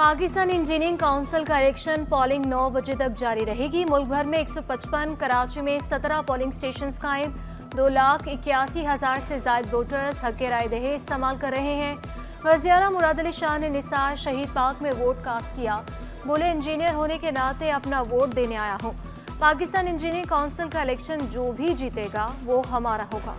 Pakistan engineering council का election polling 9 बजे तक जारी रहेगी। मुल्क भर में 155, कराची में 17 पोलिंग स्टेशन कायम। 2,81,000 से ज्यादा वोटर्स हक राय दहे इस्तेमाल कर रहे हैं। वज़ीर आला मुराद अली शाह ने निसार शहीद पार्क में वोट कास्ट किया। बोले, इंजीनियर होने के नाते अपना वोट देने आया हूँ। पाकिस्तान इंजीनियरिंग काउंसिल का इलेक्शन जो भी जीतेगा वो हमारा होगा।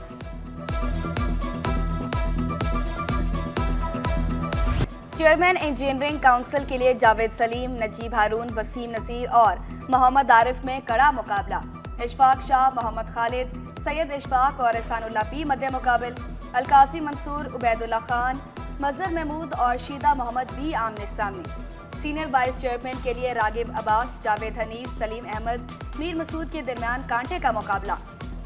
चेयरमैन इंजीनियरिंग काउंसिल के लिए जावेद सलीम, नजीब हारून, वसीम नसीर और मोहम्मद आरिफ में कड़ा मुकाबला। इशफाक शाह, मोहम्मद खालिद, सैयद इशफाक और एहसानुल्लाह पी मध्य मुकाबिल। अलकासी मंसूर, उबैदुल्ला खान, मजहर महमूद और शीदा मोहम्मद भी आमने सामने। सीनियर वाइस चेयरमैन के लिए रागिब अब्बास, जावेद हनीफ, सलीम अहमद, मीर मसूद के दरमियान कांटे का मुकाबला।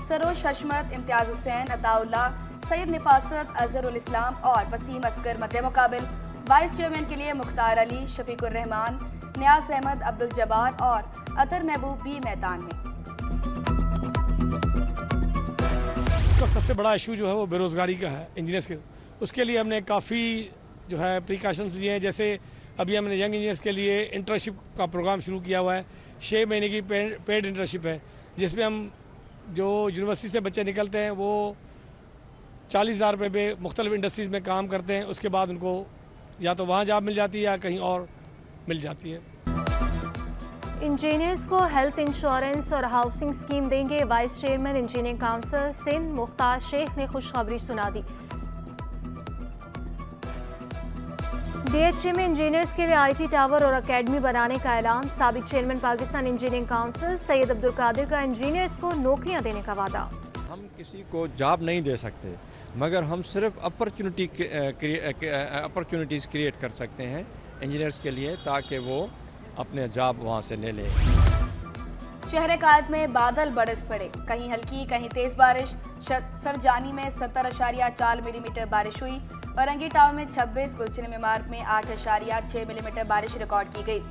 सरोज हशमत, इम्तियाज हुसैन, अताउल्लाह, सैयद निफासत, अजहरुल इस्लाम और वसीम असगर मध्य मुकाबिल। वाइस चेयरमैन के लिए मुख्तार अली, शफीकुर रहमान, नियाज अहमद, अब्दुल जब्बार और अतर महबूब भी मैदान में। इस वक्त सबसे बड़ा इशू जो है वो बेरोज़गारी का है इंजीनियर्स के। उसके लिए हमने काफ़ी जो है प्रिकॉशंस लिए हैं। जैसे अभी हमने यंग इंजीनियर्स के लिए इंटर्नशिप का प्रोग्राम शुरू किया हुआ है। 6 महीने की पेड इंटर्नशिप है, जिसमें हम जो यूनिवर्सिटी से बच्चे निकलते हैं वो 40,000 रुपये पे मुख्तलिफ इंडस्ट्रीज़ में काम करते हैं। उसके बाद उनको या तो वहाँ जॉब मिल जाती है या कहीं और मिल जाती है। इंजीनियर्स को हेल्थ इंश्योरेंस और हाउसिंग स्कीम देंगे। Vice chairman engineering council Sindh Mukhtar Sheikh ने खुशखबरी सुना दी। डीएचए में इंजीनियर्स के लिए आईटी टावर और अकेडमी बनाने का ऐलान। साबिक chairman Pakistan engineering council Syed Abdul Qadir का इंजीनियर्स को नौकरियां देने का वादा। हम किसी को जॉब नहीं दे सकते, मगर हम सिर्फ अपॉर्चुनिटीज़ क्रिएट कर सकते हैं इंजीनियर्स के लिए, ताकि वो अपने जॉब वहाँ से ले लें। शहर कायद में बादल बरस पड़े, कहीं हल्की कहीं तेज बारिश। सरजानी में 70.4 मिलीमीटर बारिश हुई। औरंगी टाउन में 26, गुलशन इमारत में 8.6 मिलीमीटर बारिश रिकॉर्ड की गई।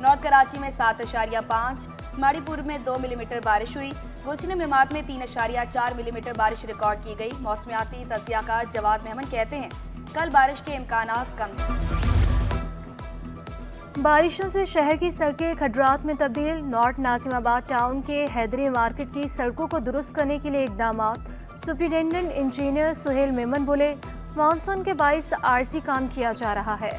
नॉर्थ कराची में 7.5, माड़ीपुर में 2 मिलीमीटर बारिश हुई। गुलशन इमारत में 3.4 मिलीमीटर बारिश रिकॉर्ड की गई। मौसमियाती तज्जियाकार जवाद मेहमन कहते हैं कल बारिश के इम्कानात कम थे। बारिशों से शहर की सड़कें खड्डात में तब्दील। नॉर्थ नाजिमाबाद टाउन के हैदरी मार्केट की सड़कों को दुरुस्त करने के लिए इकदामात। सुपरिटेंडेंट इंजीनियर सुहेल मेमन बोले, मानसून के बाइस आरजी काम किया जा रहा है।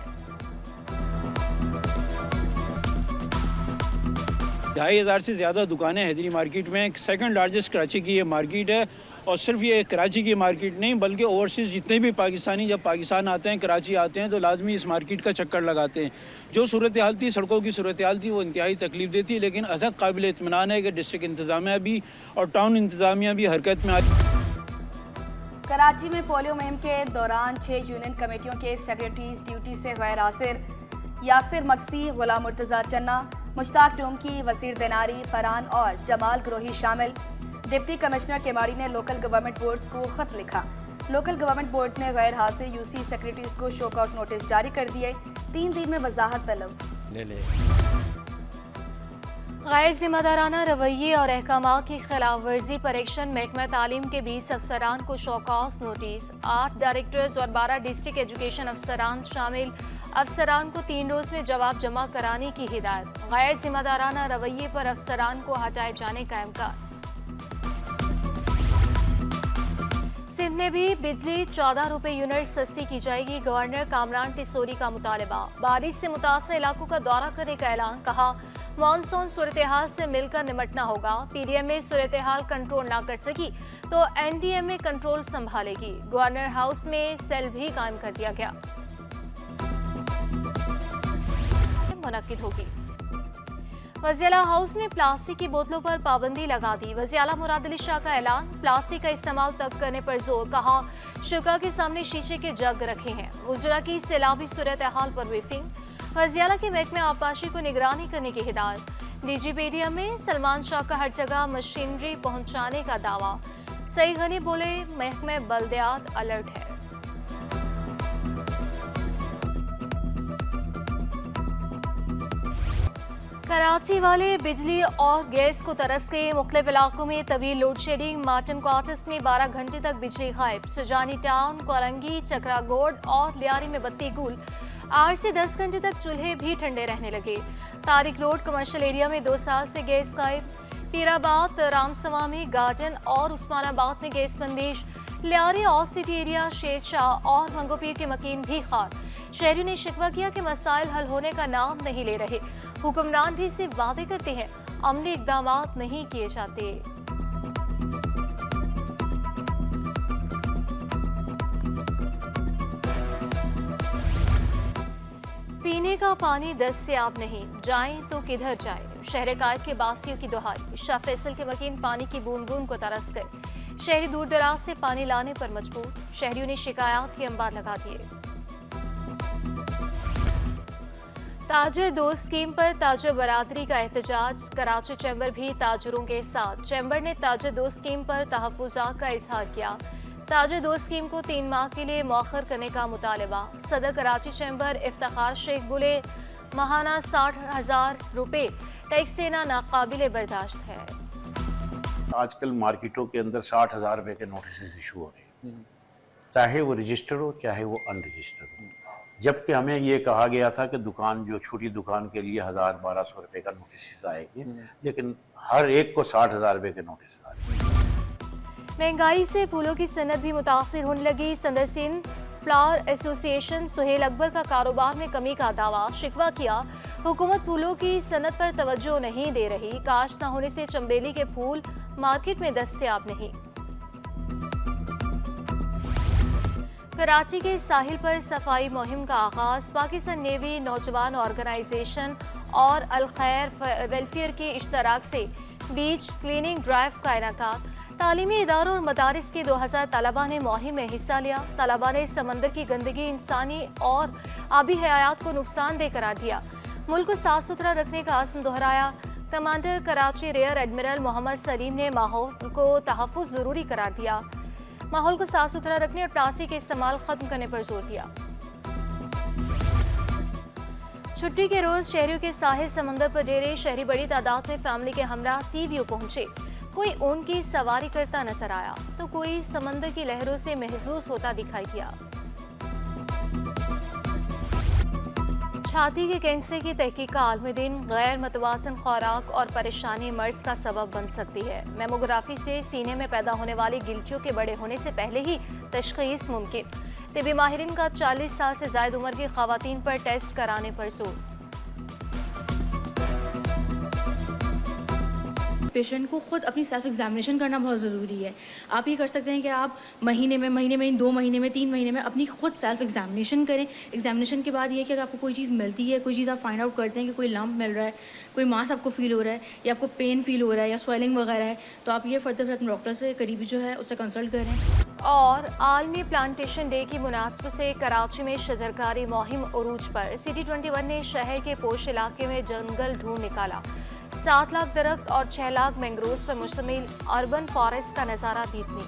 2,500 से ज़्यादा दुकानें हैदरी मार्केट में, सेकंड लार्जेस्ट कराची की ये मार्केट है। और सिर्फ ये कराची की मार्केट नहीं बल्कि ओवरसीज़ जितने भी पाकिस्तानी जब पाकिस्तान आते हैं, कराची आते हैं, तो लाजमी इस मार्केट का चक्कर लगाते हैं। जो सूरत हाल थी, सड़कों की सूरत हाल थी, वो इंतहाई तकलीफ देती, लेकिन असद काबिल इत्मीनान है कि डिस्ट्रिक्ट इंतज़ामिया भी और टाउन इंतज़ामिया भी हरकत में आई। कराची में पोलियो मुहिम के दौरान 6 यूनियन कमेटियों के सेक्रेटरीज ड्यूटी से गैर हाजिर। यासिर मक्सी, गुलाम मुर्तज़ा चन्ना, मुश्ताक टोमकी, वसीर दिनारी, फरहान और जमाल ग्रोही शामिल। डिप्टी कमिश्नर केमाड़ी ने लोकल गवर्नमेंट बोर्ड को खत लिखा। लोकल गवर्नमेंट बोर्ड ने गैर हाजिर यूसी सेक्रेटरीज को शो कॉज नोटिस जारी कर दिए। 3 दिन में वजाहत तलब। गैर जिम्मेदाराना रवैये और अहकामात की खिलाफ वर्जी पर एक्शन। महकमा तालीम के 20 अफसरान को शो कॉज नोटिस। 8 डायरेक्टर्स और 12 डिस्ट्रिक्ट एजुकेशन अफसरान शामिल। अफसरान को 3 रोज में जवाब जमा कराने की हिदायत। गैर जिम्मेदाराना रवैये पर अफसरान को हटाए जाने का इम्कान। सिंध में भी बिजली 14 रुपए यूनिट सस्ती की जाएगी। गवर्नर कामरान टिसोरी का मुतालबा। बारिश से मुतासर इलाकों का दौरा करने का ऐलान। कहा, मानसून सूरत हाल से मिलकर निपटना होगा। पीडीएम में सूरत हाल कंट्रोल ना कर सकी तो एनडीएम में कंट्रोल संभालेगी। गवर्नर हाउस में सेल भी कायम कर दिया गया। मुनक्किद होगी। वज़ीर आला हाउस ने प्लास्टिक की बोतलों पर पाबंदी लगा दी। वज़ीर आला मुराद अली शाह का ऐलान। प्लास्टिक का इस्तेमाल तक करने पर जोर। कहा, शुरा के सामने शीशे के जग रखे हैं। वज़रा की सैलाबी सूरत हाल पर ब्रीफिंग। वज़ीर आला के महकमे आबपाशी को निगरानी करने की हिदायत। डीजीपीडीए में सलमान शाह का हर जगह मशीनरी पहुंचाने का दावा। सईद गनी बोले, महकमे बल्दियात अलर्ट है। कराची वाले बिजली और गैस को तरस के मुख्तलिफ इलाकों में तवील लोड शेडिंग। मार्टन क्वार्टर्स में 12 घंटे तक बिजली गायब। सुजानी टाउन, कोरंगी, चक्रागोड और लियारी में बत्ती गुल। 8 से 10 घंटे तक चूल्हे भी ठंडे रहने लगे। तारिक रोड कमर्शियल एरिया में 2 साल से गैस गायब। पीराबाद, रामसवामी, गार्डन और उस्मानाबाद में गैस बंदिश। लियारी और सिटी एरिया, शेरशाह और मंगोपीर के मकीन भी खार। शहरियों ने शिकवा किया कि मसाइल हल होने का नाम नहीं ले रहे। हुक्मरान भी सिर्फ वादे करते हैं, अमली इकदाम नहीं किए जाते। पीने का पानी दस्तयाब नहीं, जाएं तो किधर जाएं। शहर कायद के बासियों की दुहाई। शाह फैसल के मकीन पानी की बूंद बूंद को तरस गए। शहरी दूर दराज से पानी लाने पर मजबूर। शहरियों ने शिकायत के अंबार लगा दिए। ताजर दोस्त स्कीम पर ताजर बरादरी का एहतजाज। कराची चैम्बर भी ताजरों के साथ। चैम्बर ने ताजर दोस्त स्कीम पर तहफ्फुज़ात का इजहार किया। ताजर दोस्त स्कीम को 3 माह के लिए मौखर करने का मुतालबा। सदर कराची चैम्बर इफ्तिखार शेख बोले, माहाना 60,000 रुपये टैक्स देना नाकाबिले बर्दाश्त है। आजकल मार्केटों के अंदर 60,000 रुपये के नोटिस इशू हो रहे हैं, चाहे वो रजिस्टर हो चाहे वो अनरजिस्टर हो। जबकि हमें ये कहा गया था कि दुकान, जो छोटी दुकान के लिए 1,000-1,200 रुपये का नोटिस आएगी, लेकिन हर एक को 60,000 रुपये के नोटिस आए। महंगाई से फूलों की सनत भी मुतासिर होने लगी। सदर सिंध फ्लावर एसोसिएशन सुहेल अकबर का कारोबार में कमी का दावा। शिकवा किया, हुकूमत फूलों की सनत पर तवज्जो नहीं दे रही। काश्त न होने से चंबेली के फूल मार्केट में दस्तयाब नहीं। कराची के साहिल पर सफाई मुहिम का आगाज। पाकिस्तान नेवी, नौजवान ऑर्गेनाइजेशन और अल खैर वेलफेयर के इश्तराक से बीच क्लीनिंग ड्राइव का इनेकाद। तालीमी इदारों और मदारिस के 2000 तलबा ने मुहिम में हिस्सा लिया। तलबा ने समंदर की गंदगी इंसानी और आबी हयात को नुकसानदेह करार दिया। मुल्क को साफ सुथरा रखने का आज़म दोहराया। Commander Karachi rear admiral Mohammad Salim ने माहौल को तहफ़्फ़ुज़ ज़रूरी करार दिया। माहौल को साफ सुथरा रखने और प्लास्टिक के इस्तेमाल खत्म करने पर जोर दिया। छुट्टी के रोज शहरियों के साहिल समंदर पर डेरे। शहरी बड़ी तादाद में फैमिली के हमरा सी व्यू पहुंचे। कोई ऊंट की सवारी करता नजर आया तो कोई समंदर की लहरों से महसूस होता दिखाई दिया। छाती के कैंसर की तहकीक का आलमी दिन। गैर मुतवाज़िन खुराक और परेशानी मर्ज का सबब बन सकती है। मेमोग्राफी से सीने में पैदा होने वाली गिल्टियों के बड़े होने से पहले ही तशख़ीस मुमकिन। तिबी माहिरीन का 40 साल से ज़ायद उम्र की ख़वातीन पर टेस्ट कराने पर जोर। पेशेंट को खुद अपनी सेल्फ एग्जामिनेशन करना बहुत ज़रूरी है। आप ये कर सकते हैं कि आप महीने में 2 महीने में 3 महीने में अपनी खुद सेल्फ एग्जामिनेशन करें। एग्जामिनेशन के बाद ये कि अगर आपको कोई चीज़ मिलती है, कोई चीज़ आप फाइंड आउट करते हैं कि कोई लम्प मिल रहा है, कोई मास आपको फील हो रहा है या आपको पेन फील हो रहा है या स्वेलिंग वगैरह है, तो आप ये फर्दर अपने डॉक्टर से करीबी जो है उससे कंसल्ट करें। और आलमी प्लांटेशन डे की मुनासबत से कराची में शजरकारी मुहिम उरूज पर। सिटी 21 ने शहर के पोश इलाके में जंगल ढूंढ निकाला। 7 लाख दरख्त और 6 लाख मैंग्रोव्स पर मुश्तमिल अर्बन फॉरेस्ट का नज़ारा दीपनी।